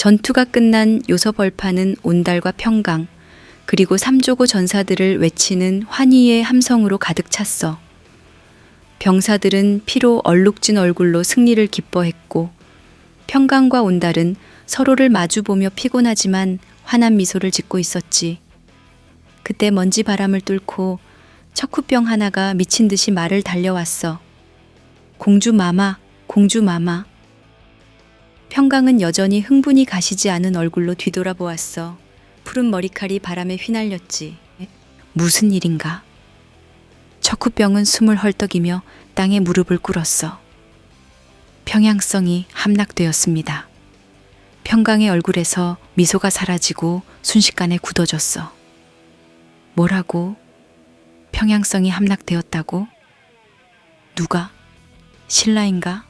전투가 끝난 요서벌판은 온달과 평강, 그리고 삼조고 전사들을 외치는 환희의 함성으로 가득 찼어. 병사들은 피로 얼룩진 얼굴로 승리를 기뻐했고, 평강과 온달은 서로를 마주보며 피곤하지만 환한 미소를 짓고 있었지. 그때 먼지 바람을 뚫고 척후병 하나가 미친 듯이 말을 달려왔어. 공주 마마, 공주 마마. 평강은 여전히 흥분이 가시지 않은 얼굴로 뒤돌아보았어. 푸른 머리칼이 바람에 휘날렸지. 무슨 일인가? 척후병은 숨을 헐떡이며 땅에 무릎을 꿇었어. 평양성이 함락되었습니다. 평강의 얼굴에서 미소가 사라지고 순식간에 굳어졌어. 뭐라고? 평양성이 함락되었다고? 누가? 신라인가?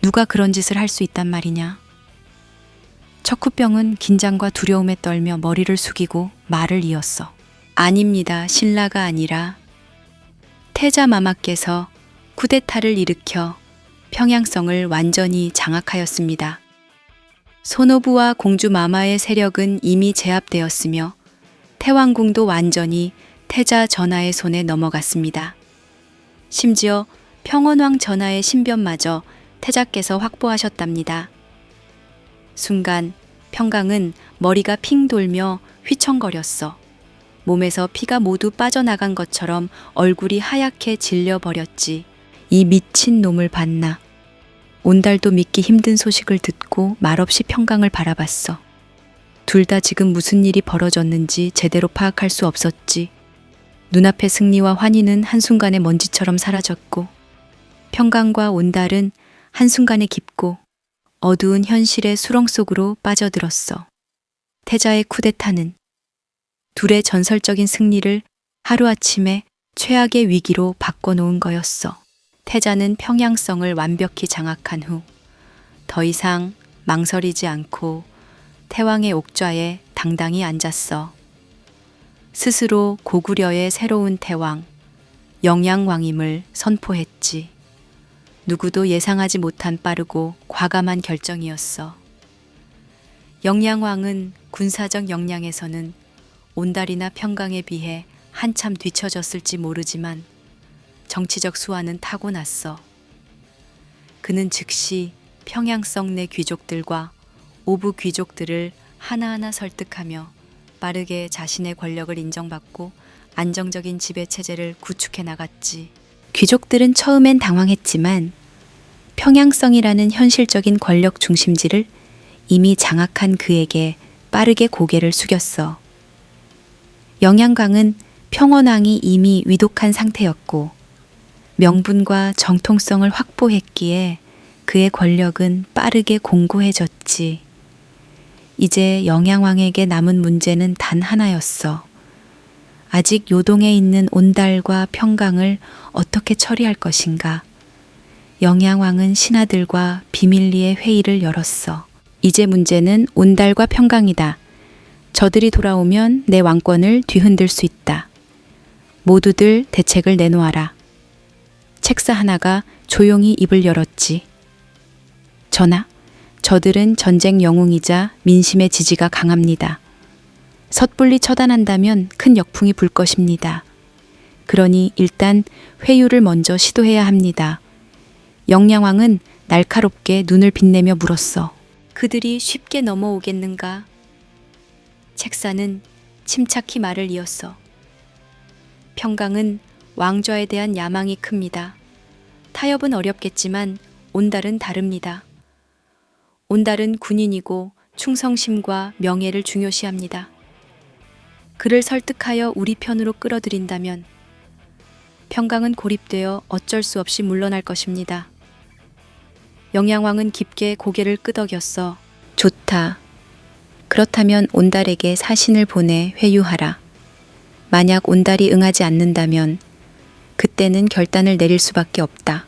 누가 그런 짓을 할 수 있단 말이냐? 척후병은 긴장과 두려움에 떨며 머리를 숙이고 말을 이었어. 아닙니다. 신라가 아니라 태자마마께서 쿠데타를 일으켜 평양성을 완전히 장악하였습니다. 소노부와 공주 마마의 세력은 이미 제압되었으며 태왕궁도 완전히 태자 전하의 손에 넘어갔습니다. 심지어 평원왕 전하의 신변마저 태자께서 확보하셨답니다. 순간 평강은 머리가 핑 돌며 휘청거렸어. 몸에서 피가 모두 빠져나간 것처럼 얼굴이 하얗게 질려버렸지. 이 미친 놈을 봤나. 온달도 믿기 힘든 소식을 듣고 말없이 평강을 바라봤어. 둘 다 지금 무슨 일이 벌어졌는지 제대로 파악할 수 없었지. 눈앞의 승리와 환희는 한순간에 먼지처럼 사라졌고, 평강과 온달은 한순간에 깊고 어두운 현실의 수렁 속으로 빠져들었어. 태자의 쿠데타는 둘의 전설적인 승리를 하루아침에 최악의 위기로 바꿔놓은 거였어. 태자는 평양성을 완벽히 장악한 후 더 이상 망설이지 않고 태왕의 옥좌에 당당히 앉았어. 스스로 고구려의 새로운 태왕, 영양왕임을 선포했지. 누구도 예상하지 못한 빠르고 과감한 결정이었어. 영양왕은 군사적 역량에서는 온달이나 평강에 비해 한참 뒤처졌을지 모르지만 정치적 수완은 타고났어. 그는 즉시 평양성 내 귀족들과 오부 귀족들을 하나하나 설득하며 빠르게 자신의 권력을 인정받고 안정적인 지배체제를 구축해 나갔지. 귀족들은 처음엔 당황했지만 평양성이라는 현실적인 권력 중심지를 이미 장악한 그에게 빠르게 고개를 숙였어. 영양광은 평원왕이 이미 위독한 상태였고 명분과 정통성을 확보했기에 그의 권력은 빠르게 공고해졌지. 이제 영양왕에게 남은 문제는 단 하나였어. 아직 요동에 있는 온달과 평강을 어떻게 처리할 것인가. 영양왕은 신하들과 비밀리에 회의를 열었어. 이제 문제는 온달과 평강이다. 저들이 돌아오면 내 왕권을 뒤흔들 수 있다. 모두들 대책을 내놓아라. 책사 하나가 조용히 입을 열었지. 전하, 저들은 전쟁 영웅이자 민심의 지지가 강합니다. 섣불리 처단한다면 큰 역풍이 불 것입니다. 그러니 일단 회유를 먼저 시도해야 합니다. 영양왕은 날카롭게 눈을 빛내며 물었어. 그들이 쉽게 넘어오겠는가? 책사는 침착히 말을 이었어. 평강은 왕좌에 대한 야망이 큽니다. 타협은 어렵겠지만 온달은 다릅니다. 온달은 군인이고 충성심과 명예를 중요시합니다. 그를 설득하여 우리 편으로 끌어들인다면 평강은 고립되어 어쩔 수 없이 물러날 것입니다. 영양왕은 깊게 고개를 끄덕였어. 좋다. 그렇다면 온달에게 사신을 보내 회유하라. 만약 온달이 응하지 않는다면 그때는 결단을 내릴 수밖에 없다.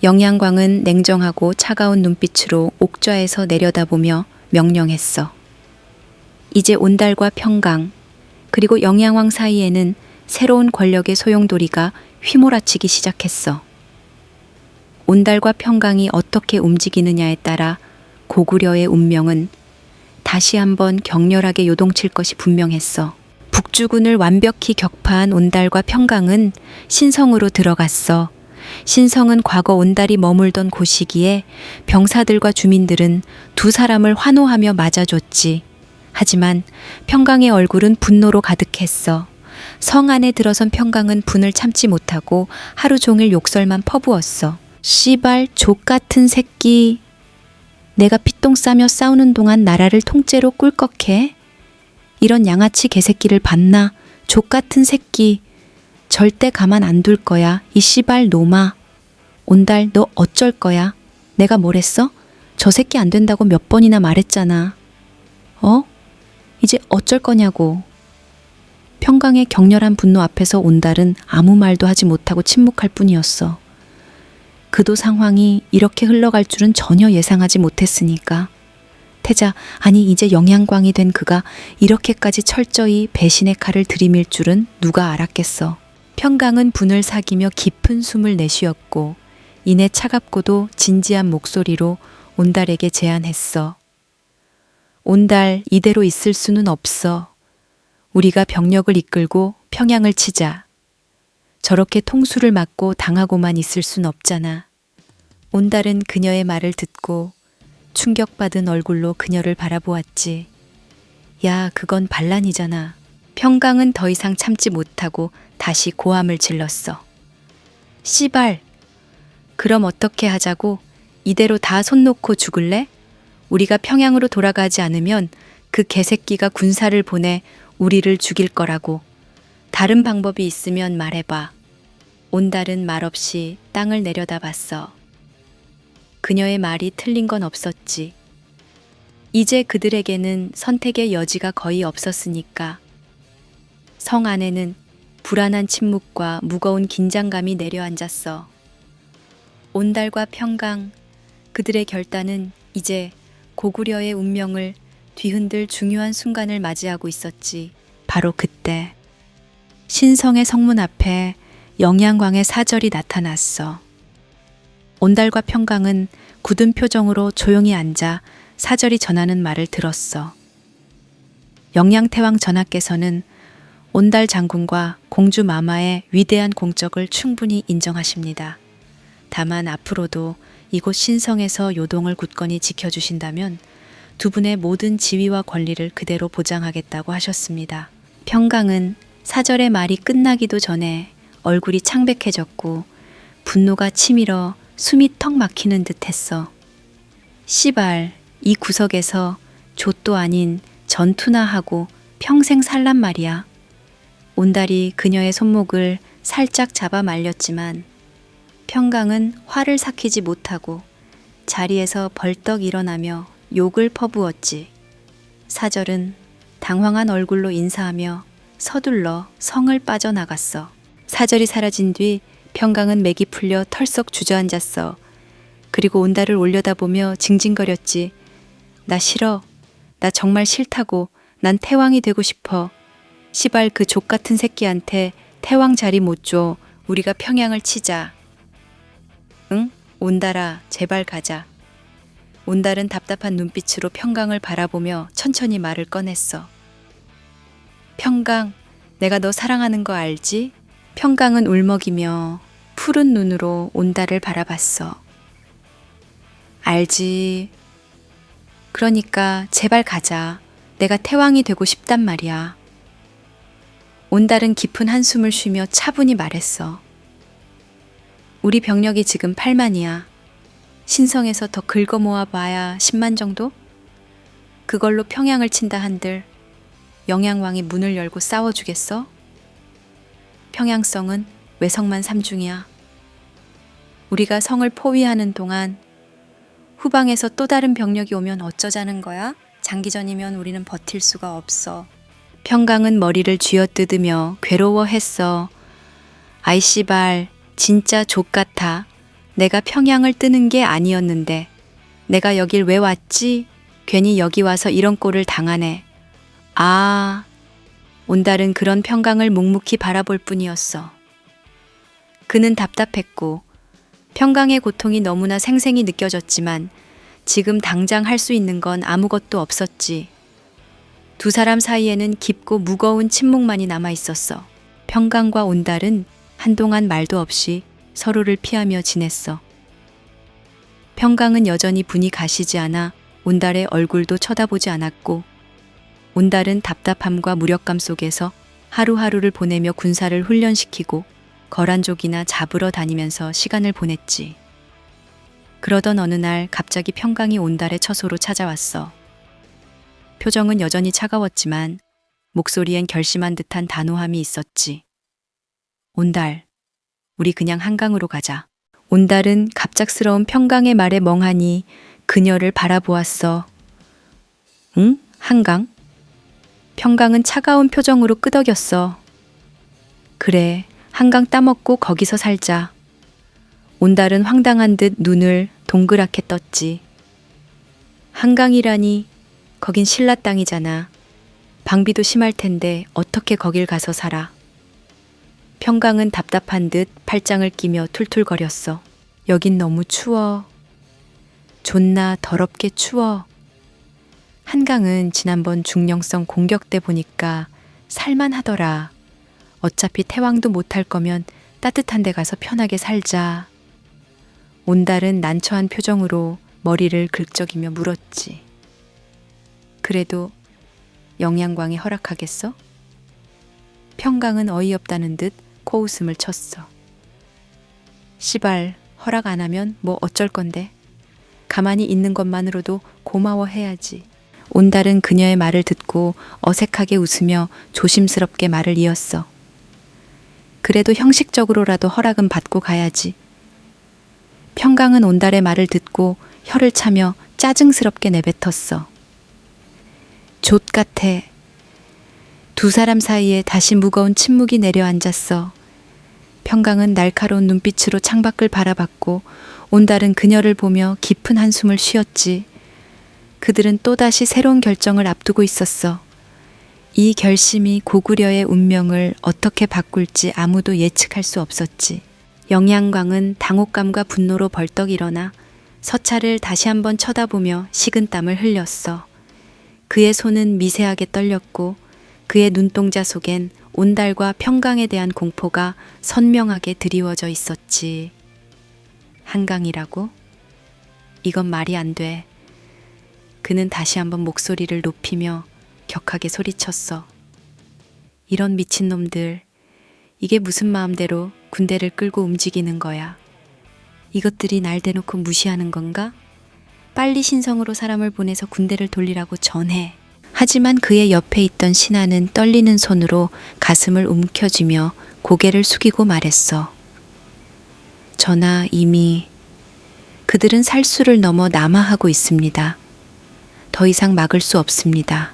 영양광은 냉정하고 차가운 눈빛으로 옥좌에서 내려다보며 명령했어. 이제 온달과 평강, 그리고 영양왕 사이에는 새로운 권력의 소용돌이가 휘몰아치기 시작했어. 온달과 평강이 어떻게 움직이느냐에 따라 고구려의 운명은 다시 한번 격렬하게 요동칠 것이 분명했어. 북주군을 완벽히 격파한 온달과 평강은 신성으로 들어갔어. 신성은 과거 온달이 머물던 곳이기에 병사들과 주민들은 두 사람을 환호하며 맞아줬지. 하지만 평강의 얼굴은 분노로 가득했어. 성 안에 들어선 평강은 분을 참지 못하고 하루 종일 욕설만 퍼부었어. 씨발 족같은 새끼. 내가 피똥 싸며 싸우는 동안 나라를 통째로 꿀꺽해? 이런 양아치 개새끼를 봤나? 족같은 새끼. 절대 가만 안 둘 거야. 이 씨발 놈아. 온달 너 어쩔 거야? 내가 뭘 했어? 저 새끼 안 된다고 몇 번이나 말했잖아. 이제 어쩔 거냐고. 평강의 격렬한 분노 앞에서 온달은 아무 말도 하지 못하고 침묵할 뿐이었어. 그도 상황이 이렇게 흘러갈 줄은 전혀 예상하지 못했으니까. 태자, 아니 이제 영양광이 된 그가 이렇게까지 철저히 배신의 칼을 들이밀 줄은 누가 알았겠어. 평강은 분을 사기며 깊은 숨을 내쉬었고 이내 차갑고도 진지한 목소리로 온달에게 제안했어. 온달, 이대로 있을 수는 없어. 우리가 병력을 이끌고 평양을 치자. 저렇게 통수를 맞고 당하고만 있을 순 없잖아. 온달은 그녀의 말을 듣고 충격받은 얼굴로 그녀를 바라보았지. 야, 그건 반란이잖아. 평강은 더 이상 참지 못하고 다시 고함을 질렀어. 씨발! 그럼 어떻게 하자고? 이대로 다 손 놓고 죽을래? 우리가 평양으로 돌아가지 않으면 그 개새끼가 군사를 보내 우리를 죽일 거라고. 다른 방법이 있으면 말해봐. 온달은 말없이 땅을 내려다봤어. 그녀의 말이 틀린 건 없었지. 이제 그들에게는 선택의 여지가 거의 없었으니까. 성 안에는 불안한 침묵과 무거운 긴장감이 내려앉았어. 온달과 평강, 그들의 결단은 이제 고구려의 운명을 뒤흔들 중요한 순간을 맞이하고 있었지. 바로 그때 신성의 성문 앞에 영양광의 사절이 나타났어. 온달과 평강은 굳은 표정으로 조용히 앉아 사절이 전하는 말을 들었어. 영양태왕 전하께서는 온달 장군과 공주 마마의 위대한 공적을 충분히 인정하십니다. 다만 앞으로도 이곳 신성에서 요동을 굳건히 지켜주신다면 두 분의 모든 지위와 권리를 그대로 보장하겠다고 하셨습니다. 평강은 사절의 말이 끝나기도 전에 얼굴이 창백해졌고 분노가 치밀어 숨이 턱 막히는 듯 했어. 씨발, 이 구석에서 좆도 아닌 전투나 하고 평생 살란 말이야. 온달이 그녀의 손목을 살짝 잡아 말렸지만 평강은 화를 삭히지 못하고 자리에서 벌떡 일어나며 욕을 퍼부었지. 사절은 당황한 얼굴로 인사하며 서둘러 성을 빠져나갔어. 사절이 사라진 뒤 평강은 맥이 풀려 털썩 주저앉았어. 그리고 온달을 올려다보며 징징거렸지. 나 싫어. 나 정말 싫다고. 난 태왕이 되고 싶어. 시발 그 족같은 새끼한테 태왕 자리 못 줘. 우리가 평양을 치자. 응? 온달아, 제발 가자. 온달은 답답한 눈빛으로 평강을 바라보며 천천히 말을 꺼냈어. 평강, 내가 너 사랑하는 거 알지? 평강은 울먹이며 푸른 눈으로 온달을 바라봤어. 알지. 그러니까 제발 가자. 내가 태왕이 되고 싶단 말이야. 온달은 깊은 한숨을 쉬며 차분히 말했어. 우리 병력이 지금 8만이야. 신성에서 더 긁어 모아 봐야 10만 정도? 그걸로 평양을 친다 한들 영양왕이 문을 열고 싸워주겠어? 평양성은 외성만 3중이야. 우리가 성을 포위하는 동안 후방에서 또 다른 병력이 오면 어쩌자는 거야? 장기전이면 우리는 버틸 수가 없어. 평강은 머리를 쥐어뜯으며 괴로워했어. 아이 씨발, 진짜 족같아. 내가 평양을 뜨는 게 아니었는데 내가 여길 왜 왔지? 괜히 여기 와서 이런 꼴을 당하네. 아, 온달은 그런 평강을 묵묵히 바라볼 뿐이었어. 그는 답답했고 평강의 고통이 너무나 생생히 느껴졌지만 지금 당장 할 수 있는 건 아무것도 없었지. 두 사람 사이에는 깊고 무거운 침묵만이 남아 있었어. 평강과 온달은 한동안 말도 없이 서로를 피하며 지냈어. 평강은 여전히 분이 가시지 않아 온달의 얼굴도 쳐다보지 않았고, 온달은 답답함과 무력감 속에서 하루하루를 보내며 군사를 훈련시키고 거란족이나 잡으러 다니면서 시간을 보냈지. 그러던 어느 날 갑자기 평강이 온달의 처소로 찾아왔어. 표정은 여전히 차가웠지만 목소리엔 결심한 듯한 단호함이 있었지. 온달, 우리 그냥 한강으로 가자. 온달은 갑작스러운 평강의 말에 멍하니 그녀를 바라보았어. 응? 한강? 평강은 차가운 표정으로 끄덕였어. 그래, 한강 따먹고 거기서 살자. 온달은 황당한 듯 눈을 동그랗게 떴지. 한강이라니, 거긴 신라 땅이잖아. 방비도 심할 텐데 어떻게 거길 가서 살아. 평강은 답답한 듯 팔짱을 끼며 툴툴거렸어. 여긴 너무 추워. 존나 더럽게 추워. 한강은 지난번 중령성 공격 때 보니까 살만하더라. 어차피 태왕도 못할 거면 따뜻한 데 가서 편하게 살자. 온달은 난처한 표정으로 머리를 긁적이며 물었지. 그래도 영양광이 허락하겠어? 평강은 어이없다는 듯 코웃음을 쳤어. 시발, 허락 안 하면 뭐 어쩔 건데. 가만히 있는 것만으로도 고마워해야지. 온달은 그녀의 말을 듣고 어색하게 웃으며 조심스럽게 말을 이었어. 그래도 형식적으로라도 허락은 받고 가야지. 평강은 온달의 말을 듣고 혀를 차며 짜증스럽게 내뱉었어. 좆같아. 두 사람 사이에 다시 무거운 침묵이 내려앉았어. 평강은 날카로운 눈빛으로 창밖을 바라봤고 온달은 그녀를 보며 깊은 한숨을 쉬었지. 그들은 또다시 새로운 결정을 앞두고 있었어. 이 결심이 고구려의 운명을 어떻게 바꿀지 아무도 예측할 수 없었지. 영양광은 당혹감과 분노로 벌떡 일어나 서찰을 다시 한번 쳐다보며 식은땀을 흘렸어. 그의 손은 미세하게 떨렸고 그의 눈동자 속엔 온달과 평강에 대한 공포가 선명하게 드리워져 있었지. 한강이라고? 이건 말이 안 돼. 그는 다시 한번 목소리를 높이며 격하게 소리쳤어. 이런 미친놈들, 이게 무슨 마음대로 군대를 끌고 움직이는 거야. 이것들이 날 대놓고 무시하는 건가? 빨리 신성으로 사람을 보내서 군대를 돌리라고 전해. 하지만 그의 옆에 있던 신하는 떨리는 손으로 가슴을 움켜쥐며 고개를 숙이고 말했어. 전하, 이미 그들은 살수를 넘어 남하하고 있습니다. 더 이상 막을 수 없습니다.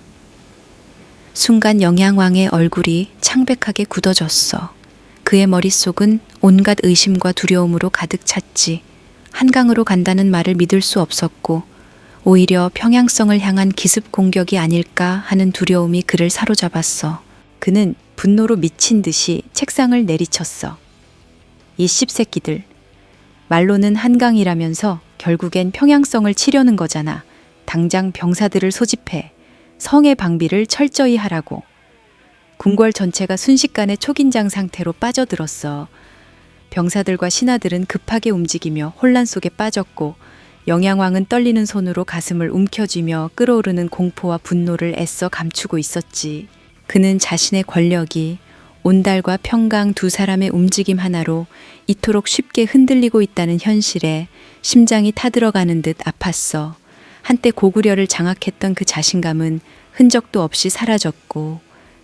순간 영양왕의 얼굴이 창백하게 굳어졌어. 그의 머릿속은 온갖 의심과 두려움으로 가득 찼지. 한강으로 간다는 말을 믿을 수 없었고 오히려 평양성을 향한 기습 공격이 아닐까 하는 두려움이 그를 사로잡았어. 그는 분노로 미친 듯이 책상을 내리쳤어. 이 씹새끼들. 말로는 한강이라면서 결국엔 평양성을 치려는 거잖아. 당장 병사들을 소집해 성의 방비를 철저히 하라고. 궁궐 전체가 순식간에 초긴장 상태로 빠져들었어. 병사들과 신하들은 급하게 움직이며 혼란 속에 빠졌고 영양왕은 떨리는 손으로 가슴을 움켜쥐며 끓어오르는 공포와 분노를 애써 감추고 있었지. 그는 자신의 권력이 온달과 평강 두 사람의 움직임 하나로 이토록 쉽게 흔들리고 있다는 현실에 심장이 타들어가는 듯 아팠어. 한때 고구려를 장악했던 그 자신감은 흔적도 없이 사라졌고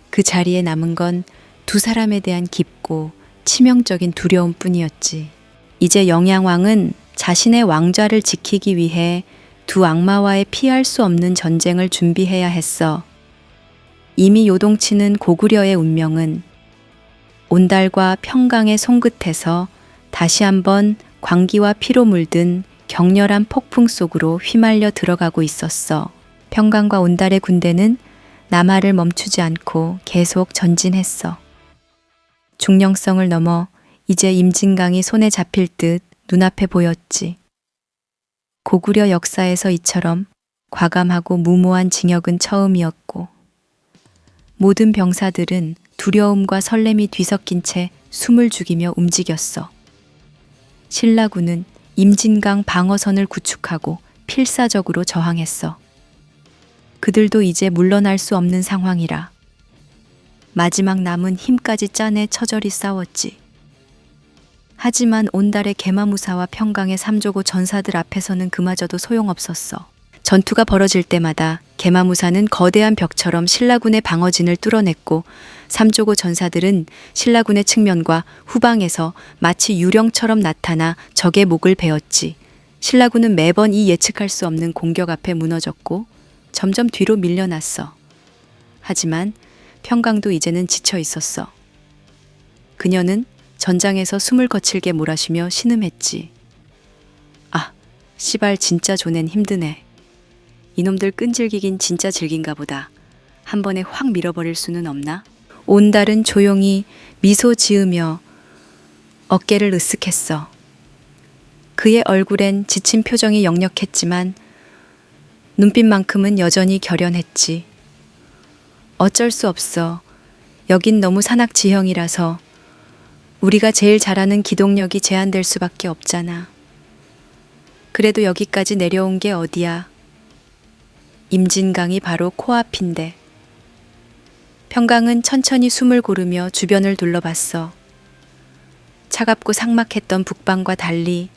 그 자리에 남은 건 두 사람에 대한 깊고 치명적인 두려움뿐이었지. 이제 영양왕은 자신의 왕좌를 지키기 위해 두 악마와의 피할 수 없는 전쟁을 준비해야 했어. 이미 요동치는 고구려의 운명은 온달과 평강의 손끝에서 다시 한번 광기와 피로 물든 격렬한 폭풍 속으로 휘말려 들어가고 있었어. 평강과 온달의 군대는 남하를 멈추지 않고 계속 전진했어. 중령성을 넘어 이제 임진강이 손에 잡힐 듯 눈앞에 보였지. 고구려 역사에서 이처럼 과감하고 무모한 징역은 처음이었고 모든 병사들은 두려움과 설렘이 뒤섞인 채 숨을 죽이며 움직였어. 신라군은 임진강 방어선을 구축하고 필사적으로 저항했어. 그들도 이제 물러날 수 없는 상황이라 마지막 남은 힘까지 짜내 처절히 싸웠지. 하지만 온달의 계마무사와 평강의 삼조고 전사들 앞에서는 그마저도 소용없었어. 전투가 벌어질 때마다 계마무사는 거대한 벽처럼 신라군의 방어진을 뚫어냈고 삼조고 전사들은 신라군의 측면과 후방에서 마치 유령처럼 나타나 적의 목을 베었지. 신라군은 매번 이 예측할 수 없는 공격 앞에 무너졌고 점점 뒤로 밀려났어. 하지만 평강도 이제는 지쳐 있었어. 그녀는 전장에서 숨을 거칠게 몰아쉬며 신음했지. 아, 씨발 진짜 조낸 힘드네. 이놈들 끈질기긴 진짜 질긴가 보다. 한 번에 확 밀어버릴 수는 없나? 온달은 조용히 미소 지으며 어깨를 으쓱했어. 그의 얼굴엔 지친 표정이 역력했지만 눈빛만큼은 여전히 결연했지. 어쩔 수 없어. 여긴 너무 산악지형이라서 우리가 제일 잘하는 기동력이 제한될 수밖에 없잖아. 그래도 여기까지 내려온 게 어디야. 임진강이 바로 코앞인데. 평강은 천천히 숨을 고르며 주변을 둘러봤어. 차갑고 삭막했던 북방과 달리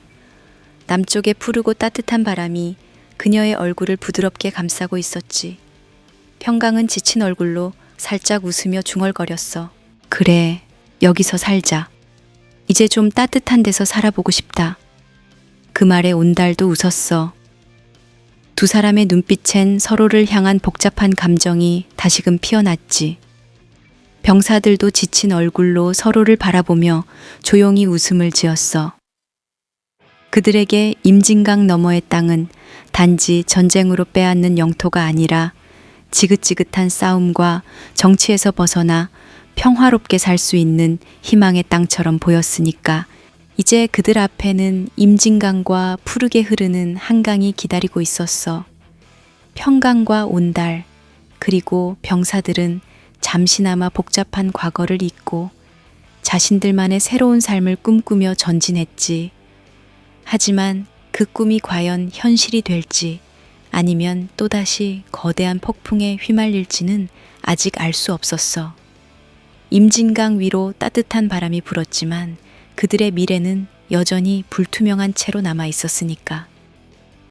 남쪽의 푸르고 따뜻한 바람이 그녀의 얼굴을 부드럽게 감싸고 있었지. 평강은 지친 얼굴로 살짝 웃으며 중얼거렸어. 그래, 여기서 살자. 이제 좀 따뜻한 데서 살아보고 싶다. 그 말에 온달도 웃었어. 두 사람의 눈빛엔 서로를 향한 복잡한 감정이 다시금 피어났지. 병사들도 지친 얼굴로 서로를 바라보며 조용히 웃음을 지었어. 그들에게 임진강 너머의 땅은 단지 전쟁으로 빼앗는 영토가 아니라 지긋지긋한 싸움과 정치에서 벗어나 평화롭게 살 수 있는 희망의 땅처럼 보였으니까 이제 그들 앞에는 임진강과 푸르게 흐르는 한강이 기다리고 있었어. 평강과 온달, 그리고 병사들은 잠시나마 복잡한 과거를 잊고 자신들만의 새로운 삶을 꿈꾸며 전진했지. 하지만 그 꿈이 과연 현실이 될지 아니면 또다시 거대한 폭풍에 휘말릴지는 아직 알 수 없었어. 임진강 위로 따뜻한 바람이 불었지만 그들의 미래는 여전히 불투명한 채로 남아 있었으니까.